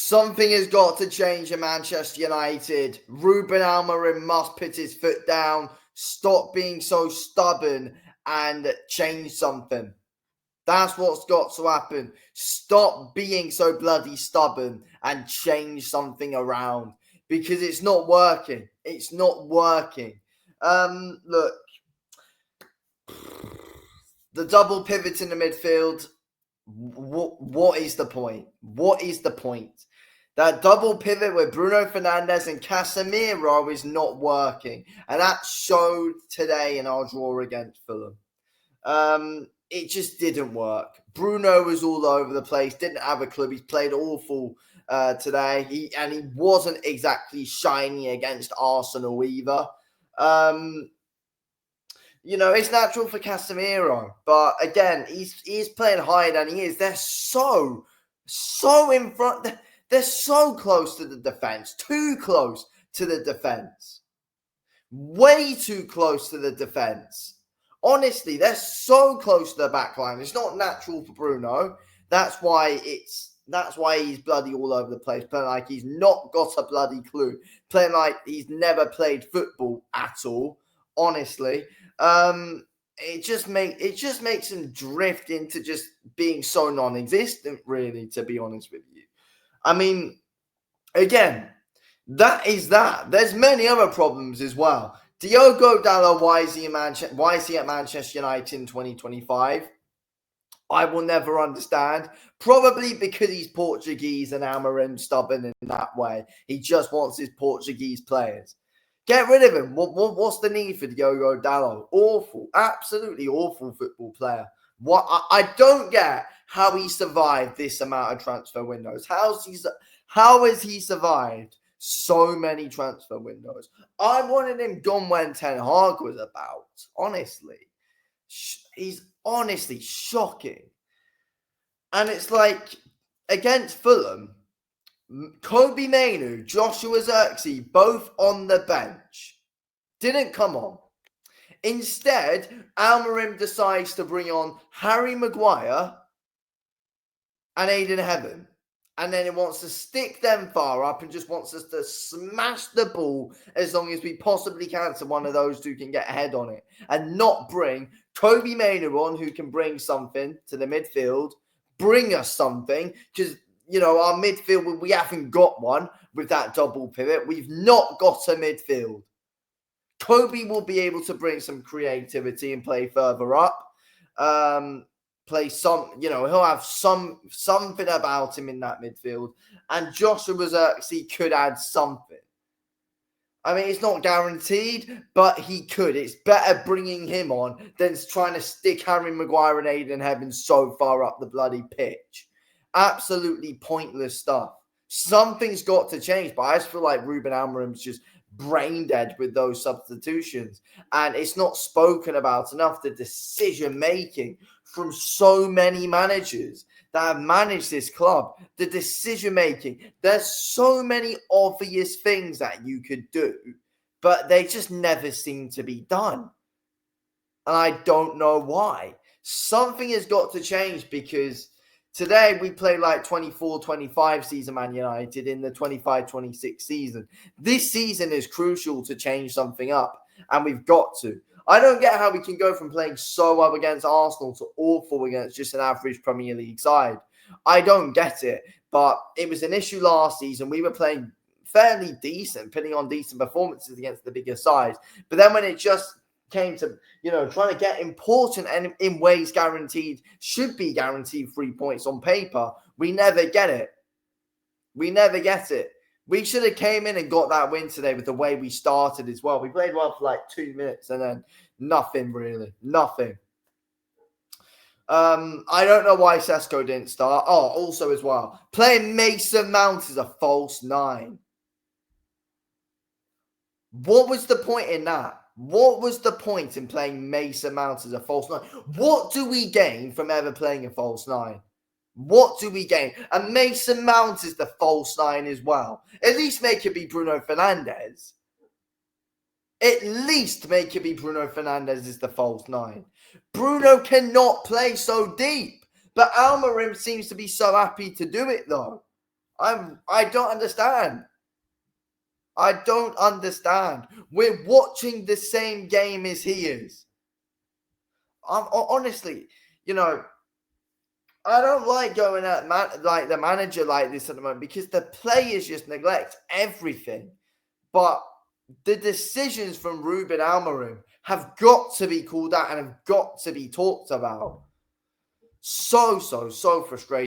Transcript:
Something has got to change in Manchester United. Ruben Amorim must put his foot down, stop being so stubborn, and change something. That's what's got to happen. Stop being so bloody stubborn and change something around, because it's not working. It's not working. Look, the double pivot in the midfield. What is the point? What is the point? That double pivot with Bruno Fernandes and Casemiro is not working. And that showed today in our draw against Fulham. It just didn't work. Bruno was all over the place, didn't have a clue. He's played awful today. He wasn't exactly shiny against Arsenal either. It's natural for Casemiro, but again, he's playing higher than he is. They're so in front. They're so close to the defense, too close to the defense, way too close to the defense. Honestly, they're so close to the back line. It's not natural for Bruno. That's why he's bloody all over the place, playing like he's not got a bloody clue, playing like he's never played football at all. Honestly. It just makes him drift into just being so non-existent, really, to be honest with you. I mean, again, that is that. There's many other problems as well. Diogo Dalot, why is he at Manchester United in 2025? I will never understand. Probably because he's Portuguese and Amorim stubborn in that way. He just wants his Portuguese players. Get rid of him. What's the need for Diogo Dalot? Awful. Absolutely awful football player. I don't get how he survived this amount of transfer windows. How has he survived so many transfer windows? I wanted him gone when Ten Hag was about. Honestly. He's honestly shocking. And it's like, against Fulham, Kobe Mainoo, Joshua Zirkzee, both on the bench. Didn't come on. Instead, Amorim decides to bring on Harry Maguire and Aiden Heaven. And then he wants to stick them far up and just wants us to smash the ball as long as we possibly can so one of those two can get a head on it. And not bring Kobe Mainoo on, who can bring something to the midfield, bring us something, because our midfield, we haven't got one with that double pivot. We've not got a midfield. Kobe will be able to bring some creativity and play further up. He'll have something about him in that midfield. And Joshua Zirkzee could add something. I mean, it's not guaranteed, but he could. It's better bringing him on than trying to stick Harry Maguire and Aiden Heaven so far up the bloody pitch. Absolutely pointless stuff. Something's got to change, but I just feel like Ruben Amorim's just brain dead with those substitutions. And it's not spoken about enough, the decision-making from so many managers that have managed this club. The decision-making. There's so many obvious things that you could do, but they just never seem to be done. And I don't know why. Something has got to change, because today we play like 24-25 season Man United in the 25-26 season. This season is crucial to change something up, and we've got to. I don't get how we can go from playing so well against Arsenal to awful against just an average Premier League side. I don't get it, but it was an issue last season. We were playing fairly decent, putting on decent performances against the bigger sides. But then when it just came to, trying to get important and in ways should be guaranteed 3 points on paper, we never get it. We never get it. We should have came in and got that win today with the way we started as well. We played well for like 2 minutes and then nothing really. Nothing. I don't know why Sesko didn't start. Oh, also as well, playing Mason Mount is a false 9. What was the point in that? What was the point in playing Mason Mount as a false 9? What do we gain from ever playing a false 9? What do we gain? And Mason Mount is the false 9 as well. At least make it be Bruno Fernandes. At least make it be Bruno Fernandes is the false 9. Bruno cannot play so deep. But Amorim seems to be so happy to do it, though. I don't understand. I don't understand. We're watching the same game as he is. Honestly, I don't like going at like the manager like this at the moment because the players just neglect everything. But the decisions from Ruben Amorim have got to be called out and have got to be talked about. So frustrating.